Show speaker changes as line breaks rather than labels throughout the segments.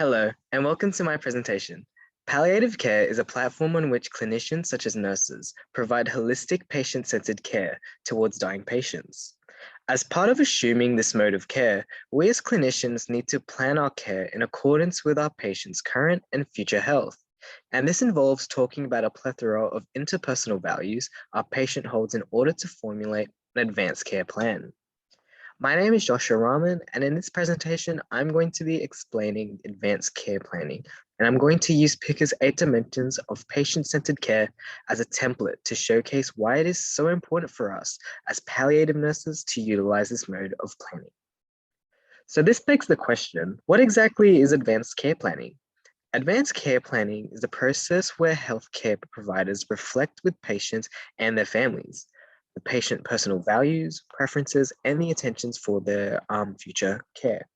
Hello, and welcome to my presentation. Palliative care is a platform on which clinicians such as nurses provide holistic patient-centered care towards dying patients. As part of assuming this mode of care, we as clinicians need to plan our care in accordance with our patients' current and future health. And this involves talking about a plethora of interpersonal values our patient holds in order to formulate an advanced care plan. My name is Joshua Rahman, and in this presentation, I'm going to be explaining advanced care planning, and I'm going to use Picker's 8 dimensions of patient-centered care as a template to showcase why it is so important for us as palliative nurses to utilize this mode of planning. So this begs the question, what exactly is advanced care planning? Advanced care planning is a process where healthcare providers reflect with patients and their families the patient personal values, preferences, and the intentions for their future care.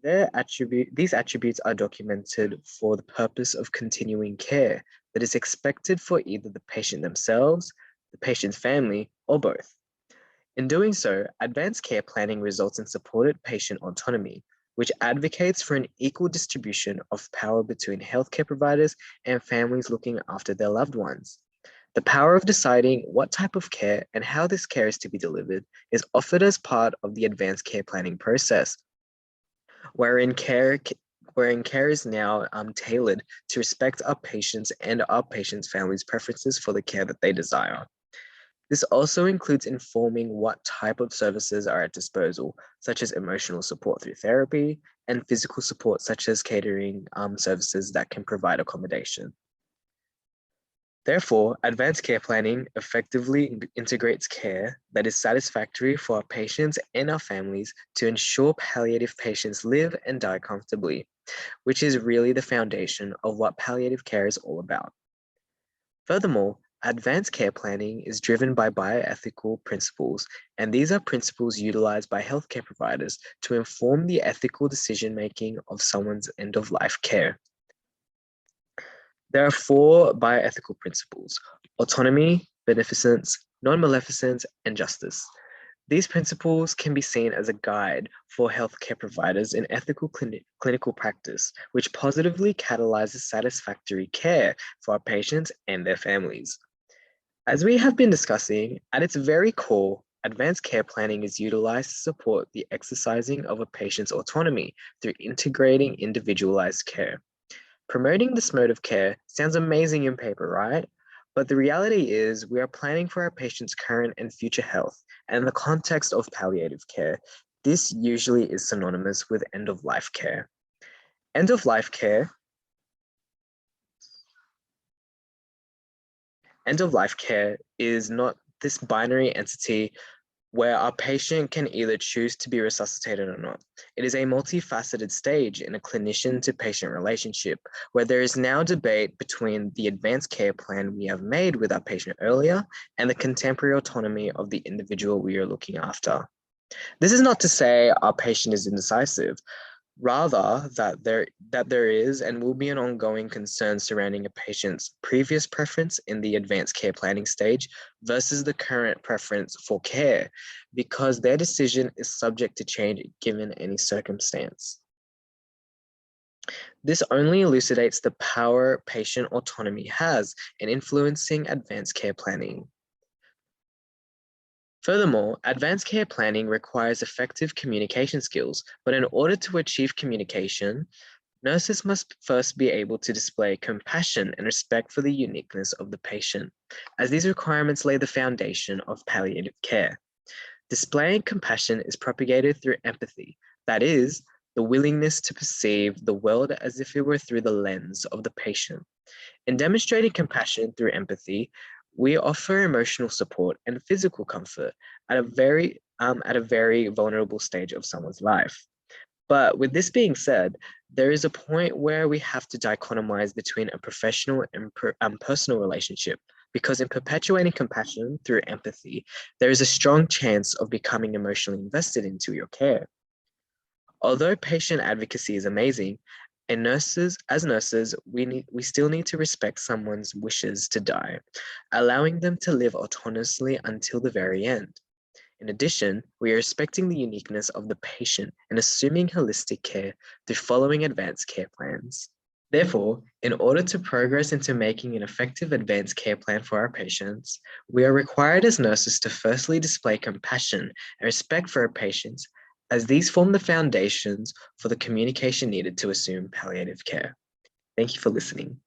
These attributes are documented for the purpose of continuing care that is expected for either the patient themselves, the patient's family, or both. In doing so, advanced care planning results in supported patient autonomy, which advocates for an equal distribution of power between healthcare providers and families looking after their loved ones. The power of deciding what type of care and how this care is to be delivered is offered as part of the advanced care planning process, wherein care is now tailored to respect our patients and our patients' families' preferences for the care that they desire. This also includes informing what type of services are at disposal, such as emotional support through therapy and physical support, such as catering services that can provide accommodation. Therefore, advanced care planning effectively integrates care that is satisfactory for our patients and our families to ensure palliative patients live and die comfortably, which is really the foundation of what palliative care is all about. Furthermore, advanced care planning is driven by bioethical principles, and these are principles utilized by healthcare providers to inform the ethical decision-making of someone's end-of-life care. There are 4 bioethical principles: autonomy, beneficence, non-maleficence, and justice. These principles can be seen as a guide for healthcare providers in ethical clinical practice, which positively catalyzes satisfactory care for our patients and their families. As we have been discussing, at its very core, advanced care planning is utilized to support the exercising of a patient's autonomy through integrating individualized care. Promoting this mode of care sounds amazing in paper, right? But the reality is we are planning for our patients' current and future health, and in the context of palliative care, this usually is synonymous with end-of-life care. End-of-life care is not this binary entity where our patient can either choose to be resuscitated or not. It is a multifaceted stage in a clinician-to-patient relationship where there is now debate between the advanced care plan we have made with our patient earlier and the contemporary autonomy of the individual we are looking after. This is not to say our patient is indecisive, rather that there is and will be an ongoing concern surrounding a patient's previous preference in the advanced care planning stage versus the current preference for care, because their decision is subject to change given any circumstance. This only elucidates the power patient autonomy has in influencing advanced care planning. Furthermore, advanced care planning requires effective communication skills, but in order to achieve communication, nurses must first be able to display compassion and respect for the uniqueness of the patient, as these requirements lay the foundation of palliative care. Displaying compassion is propagated through empathy, that is, the willingness to perceive the world as if it were through the lens of the patient. In demonstrating compassion through empathy, we offer emotional support and physical comfort at a very vulnerable stage of someone's life. But with this being said, there is a point where we have to dichotomize between a professional and personal relationship, because in perpetuating compassion through empathy, there is a strong chance of becoming emotionally invested into your care. Although patient advocacy is amazing, as nurses, we still need to respect someone's wishes to die, allowing them to live autonomously until the very end. In addition, we are respecting the uniqueness of the patient and assuming holistic care through following advanced care plans. Therefore, in order to progress into making an effective advanced care plan for our patients, we are required as nurses to firstly display compassion and respect for our patients, as these form the foundations for the communication needed to assume palliative care. Thank you for listening.